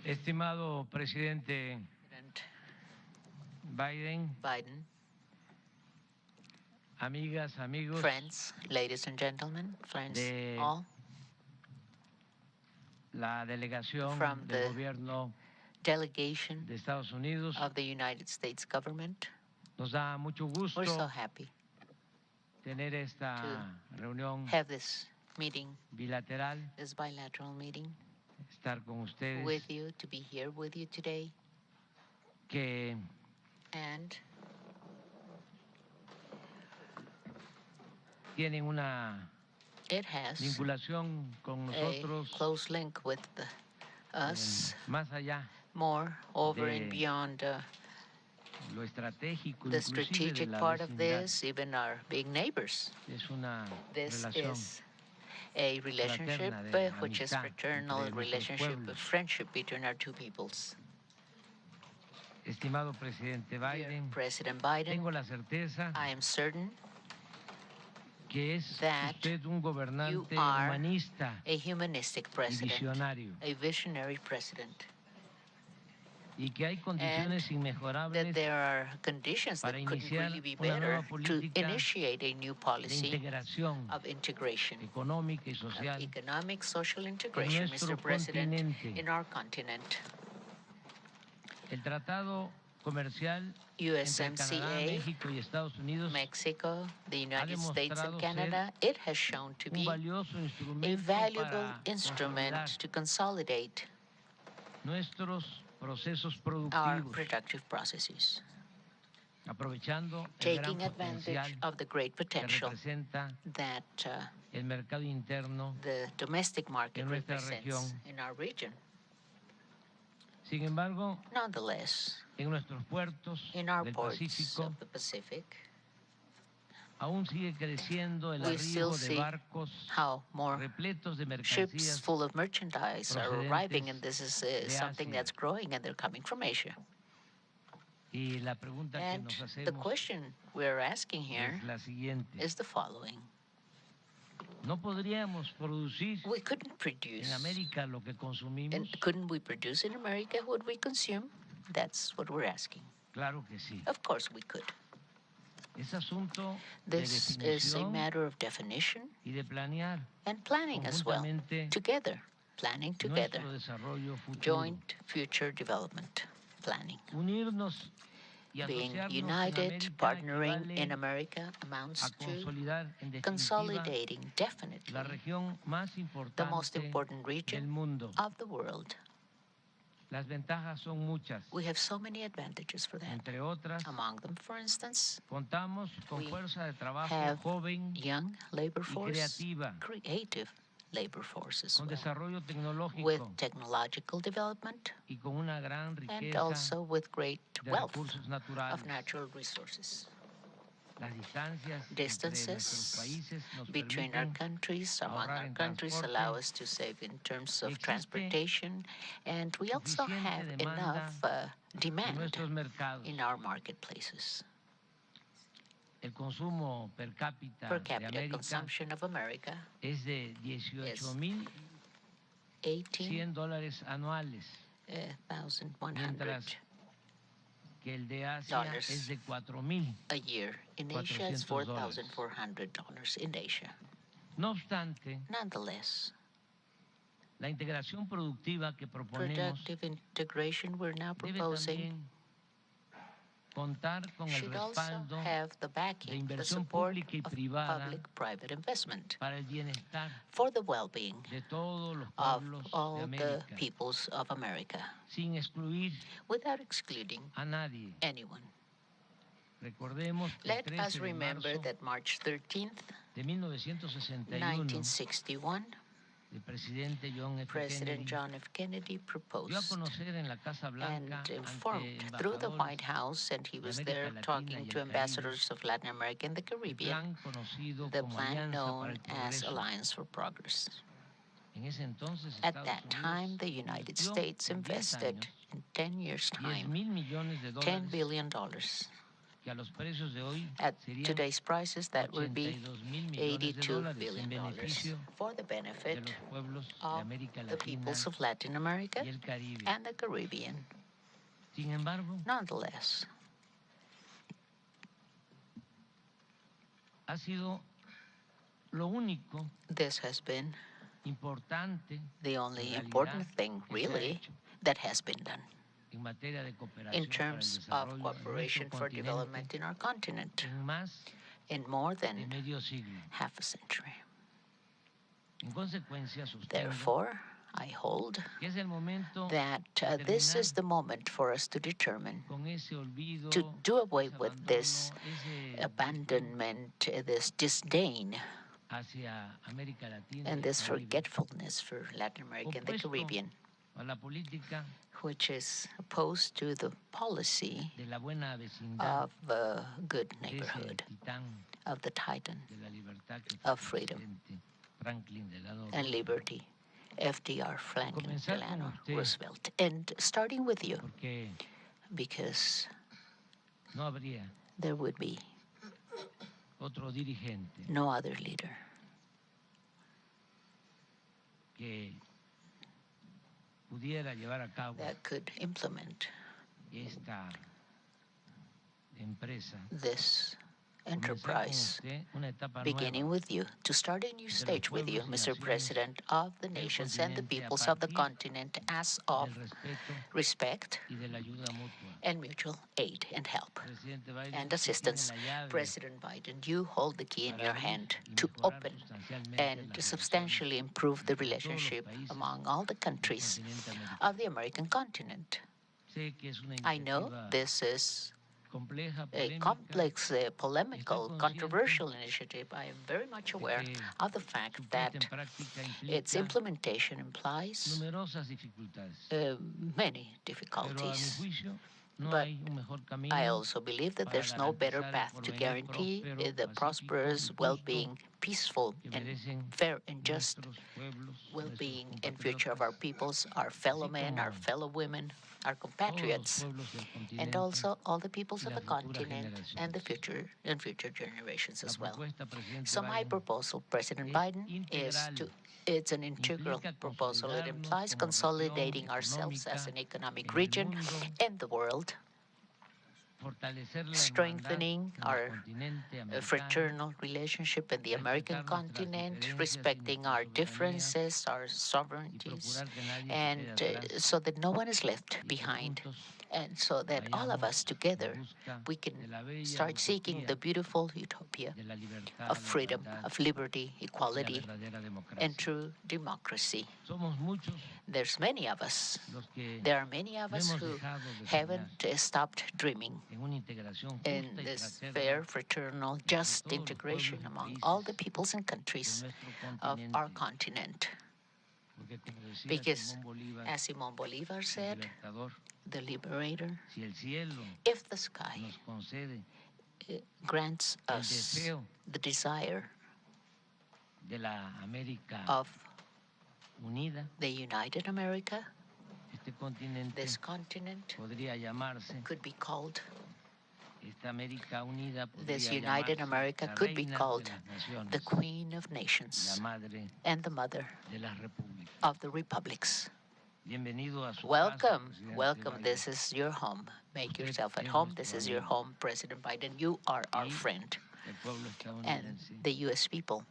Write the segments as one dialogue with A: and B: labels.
A: Estimado presidente
B: President
A: Biden,
B: Biden,
A: amigas, amigos
B: friends, ladies and gentlemen, friends
A: de
B: all,
A: la delegación
B: from
A: del
B: the
A: gobierno
B: delegation
A: de Estados Unidos,
B: of the United States government.
A: nos da mucho
B: We're so
A: gusto
B: happy
A: tener esta reunión
B: have this meeting,
A: bilateral,
B: this bilateral meeting
A: estar con ustedes,
B: with you, to be here with you today.
A: que
B: And
A: tienen una
B: it has
A: vinculación con
B: a
A: nosotros
B: close link with us,
A: más allá
B: more over and
A: de
B: beyond
A: lo estratégico,
B: the
A: inclusive de
B: strategic
A: la
B: part of
A: vecindad.
B: this, even our big neighbors.
A: Es una
B: This
A: relación
B: is a relationship
A: fraterna de
B: which is
A: amistad
B: fraternal
A: entre nuestros
B: relationship of
A: pueblos.
B: friendship between our two peoples.
A: Estimado presidente
B: Dear
A: Biden,
B: President Biden,
A: tengo la certeza
B: I am certain
A: que es
B: that
A: usted un
B: you
A: gobernante
B: are
A: humanista
B: a humanistic
A: y
B: president,
A: visionario,
B: a visionary president,
A: y que hay condiciones
B: that
A: inmejorables
B: there are conditions
A: para
B: that couldn't
A: iniciar
B: really be
A: una nueva
B: better to
A: política
B: initiate a new
A: de
B: policy
A: integración
B: of integration,
A: económica y
B: of
A: social
B: economic, social
A: en
B: integration,
A: nuestro
B: Mr. President,
A: continente.
B: in our continent.
A: El tratado comercial entre Canadá,
B: USMCA,
A: México y Estados Unidos
B: Mexico, the
A: ha
B: United States, and
A: demostrado
B: Canada,
A: ser
B: it has shown to
A: un
B: be
A: valioso
B: a
A: instrumento
B: valuable
A: para
B: instrument
A: consolidar
B: to consolidate
A: nuestros procesos
B: our
A: productivos,
B: productive processes,
A: aprovechando el gran
B: taking advantage
A: potencial
B: of the great
A: que
B: potential
A: representa
B: that
A: el mercado interno
B: the domestic market
A: en nuestra
B: represents
A: región.
B: in our region.
A: Sin embargo,
B: Nonetheless,
A: en nuestros puertos
B: in our
A: del
B: ports
A: Pacífico
B: of the Pacific,
A: aún sigue creciendo el
B: we still
A: arribo de
B: see
A: barcos
B: how more
A: repletos de
B: ships
A: mercancías
B: full of merchandise are arriving, and
A: procedentes
B: this is something
A: Asia.
B: that's growing, and they're coming from Asia.
A: Y la pregunta que
B: And
A: nos
B: the
A: hacemos
B: question we're asking here
A: es la siguiente.
B: is the following.
A: ¿No podríamos producir
B: We couldn't
A: en
B: produce,
A: América lo que consumimos?
B: and couldn't we produce in America what we consume? That's what we're asking.
A: Claro que sí.
B: Of course we could.
A: Es asunto de
B: This is a
A: definición
B: matter of definition
A: y de planear
B: and planning as well,
A: conjuntamente
B: together, planning together,
A: nuestro desarrollo futuro.
B: joint future development planning.
A: Unirnos y
B: Being
A: asociarnos en
B: united,
A: América
B: partnering in
A: equivale
B: America amounts
A: a
B: to
A: consolidar en definitiva
B: consolidating
A: la
B: definitely
A: región más
B: the most
A: importante
B: important
A: del
B: region
A: mundo.
B: of the world.
A: Las ventajas son muchas.
B: We have so many advantages for that.
A: Entre otras,
B: Among them, for instance,
A: contamos con
B: we
A: fuerza de trabajo
B: have
A: joven
B: young labor
A: y
B: force,
A: creativa,
B: creative labor force as
A: con
B: well,
A: desarrollo tecnológico
B: with technological development
A: y con una gran
B: and
A: riqueza
B: also with great
A: de
B: wealth
A: recursos naturales.
B: of natural resources.
A: Las distancias entre nuestros
B: Distances
A: países nos
B: between our
A: permiten
B: countries, among
A: ahorrar
B: our
A: en
B: countries, allow
A: transporte
B: us to save in terms
A: y
B: of
A: existe
B: transportation, and we also
A: suficiente
B: have
A: demanda
B: enough
A: en
B: demand
A: nuestros mercados.
B: in our marketplaces.
A: El consumo per cápita
B: Per
A: de
B: capita
A: América
B: consumption of America
A: es de
B: is
A: $18,100 anuales,
B: $18,100
A: que el de Asia es de $4,400.
B: a year. In Asia, it's $4,400 in Asia.
A: No obstante,
B: Nonetheless,
A: la integración productiva que proponemos
B: productive integration we're now
A: debe
B: proposing
A: también contar con el
B: should also
A: respaldo
B: have the
A: de
B: backing, the
A: inversión
B: support
A: pública y
B: of
A: privada
B: public-private investment
A: para el bienestar
B: for the well-being
A: de todos los
B: of
A: pueblos de
B: all the
A: América,
B: peoples of America,
A: sin excluir
B: without excluding
A: a nadie.
B: anyone.
A: Recordemos que el
B: Let
A: 13
B: us
A: de
B: remember
A: marzo
B: that March 13th,
A: de 1961,
B: 1961,
A: el presidente John F.
B: President
A: Kennedy
B: John F. Kennedy
A: dio a
B: proposed
A: conocer en la Casa Blanca
B: and
A: ante
B: informed through the White
A: embajadores
B: House, and he
A: de
B: was
A: América
B: there
A: Latina
B: talking
A: y
B: to
A: el Caribe
B: ambassadors of Latin America and the
A: el
B: Caribbean,
A: plan conocido
B: the
A: como
B: plan
A: Alianza para
B: known
A: el
B: as
A: Progreso.
B: Alliance for Progress.
A: En ese entonces,
B: At
A: Estados
B: that time,
A: Unidos
B: the United
A: invirtió
B: States
A: en 10
B: invested
A: años
B: in 10 years' time
A: $10,000 millones
B: $10 billion At today's prices, that would be $82 billion for the benefit of the peoples of Latin America and the Caribbean. Nonetheless, this has been the only important thing, really, that has been done in terms of cooperation for development in our continent in more than half a century. Therefore, I hold that this is the moment for us to determine, to do away with this abandonment, this disdain, and this forgetfulness for Latin America and the Caribbean, which is opposed to the policy of good neighborhood, of the titan of freedom and liberty, FDR, Franklin Delano Roosevelt. And starting with you, because there would be no other leader that could implement this enterprise, beginning with you, to start a new stage with you, Mr. President of the nations and the peoples of the continent, as of respect and mutual aid and help and assistance. President Biden, you hold the key in your hand to open and to substantially improve the relationship among all the countries of the American continent. I know this is a complex, polemical, controversial initiative. I am very much aware of the fact that its implementation implies many difficulties. But I also believe that there's no better path to guarantee the prosperous, well-being, peaceful, and fair and just well-being and future of our peoples, our fellow men, our fellow women, our compatriots, and also all the peoples of the continent and the future generations as well. So my proposal, President Biden, it's an integral proposal. It implies consolidating ourselves as an economic region in the world, strengthening our fraternal relationship in the American continent, respecting our differences, our sovereignties, and so that no one is left behind, and so that all of us together, we can start seeking the beautiful utopia of freedom, of liberty, equality, and true democracy. There's many of us. There are many of us who haven't stopped dreaming in this fair, fraternal, just integration among all the peoples and countries of our continent. Because, as Simon Bolivar said, the liberator, if the sky grants us the desire of the United America, this continent could be called, this United America could be called the Queen of Nations and the Mother of the Republics. Welcome, welcome. This is your home. Make yourself at home. This is your home, President Biden. You are our friend. And the U.S. people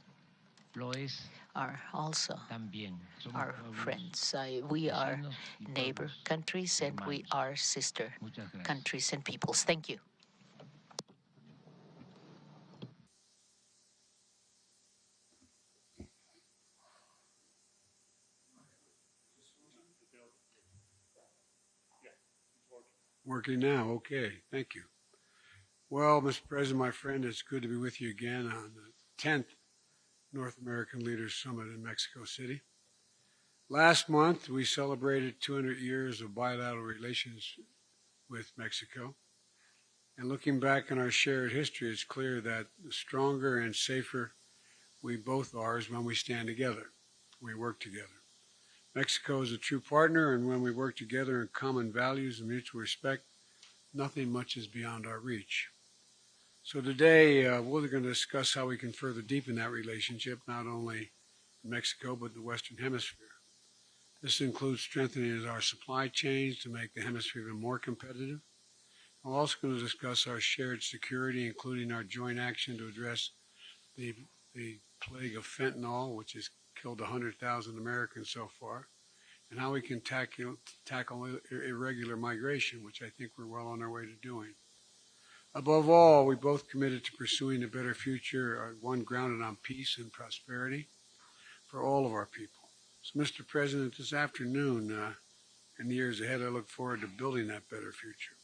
B: are also our friends. We are neighbor countries and we are sister countries and peoples. Thank you.
C: Working now. Okay. Thank you. Well, Mr. President, my friend, it's good to be with you again on the 10th North American Leaders Summit in Mexico City. Last month, we celebrated 200 years of bilateral relations with Mexico. And looking back on our shared history, it's clear that the stronger and safer we both are is when we stand together, we work together. Mexico is a true partner, and when we work together in common values and mutual respect, nothing much is beyond our reach. So today we're going to discuss how we can further deepen that relationship, not only in Mexico, but the Western Hemisphere. This includes strengthening our supply chains to make the hemisphere even more competitive. We're also going to discuss our shared security, including our joint action to address the plague of fentanyl, which has killed 100,000 Americans so far, and how we can tackle irregular migration, which I think we're well on our way to doing. Above all, we both committed to pursuing a better future, one grounded on peace and prosperity for all of our people. So, Mr. President, this afternoon and the years ahead, I look forward to building that better future.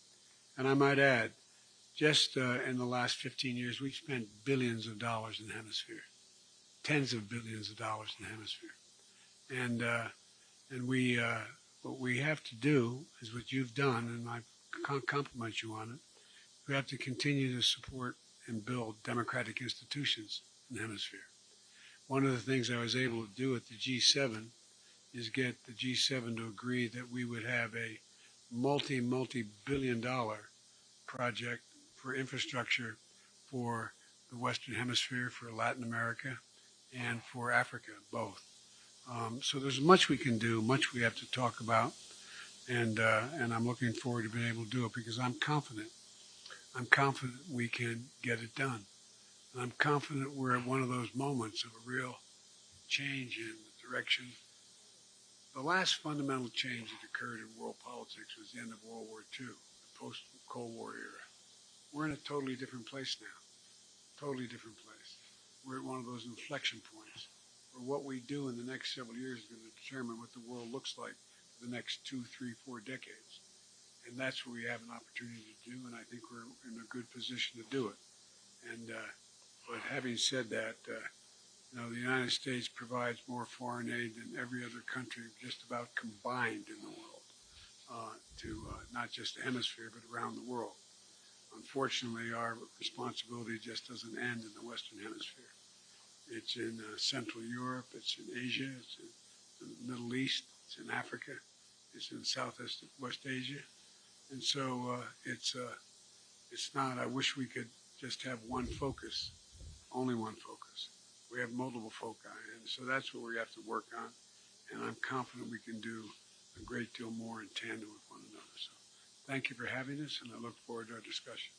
C: And I might add, just in the last 15 years, we've spent billions of dollars in the hemisphere, tens of billions of dollars in the hemisphere. And what we have to do is what you've done, and I compliment you on it. We have to continue to support and build democratic institutions in the hemisphere. One of the things I was able to do at the G7 is get the G7 to agree that we would have a multi-billion-dollar project for infrastructure for the Western Hemisphere, for Latin America, and for Africa, both. So there's much we can do, much we have to talk about, and I'm looking forward to being able to do it because I'm confident. I'm confident we can get it done. And I'm confident we're at one of those moments of a real change in the direction. The last fundamental change that occurred in world politics was the end of World War II, the post-Cold War era. We're in a totally different place now, totally different place. We're at one of those inflection points where what we do in the next several years is going to determine what the world looks like for the next 2, 3, 4 decades. And that's what we have an opportunity to do, and I think we're in a good position to do it. But having said that, the United States provides more foreign aid than every other country just about combined in the world, to not just the hemisphere, but around the world. Unfortunately, our responsibility just doesn't end in the Western Hemisphere. It's in Central Europe, it's in Asia, it's in the Middle East, it's in Africa, it's in Southwest Asia. And so it's not, I wish we could just have one focus, only one focus. We have multiple foci, and so that's what we have to work on. And I'm confident we can do a great deal more in tandem with one another. So thank you for having us, and I look forward to our discussion.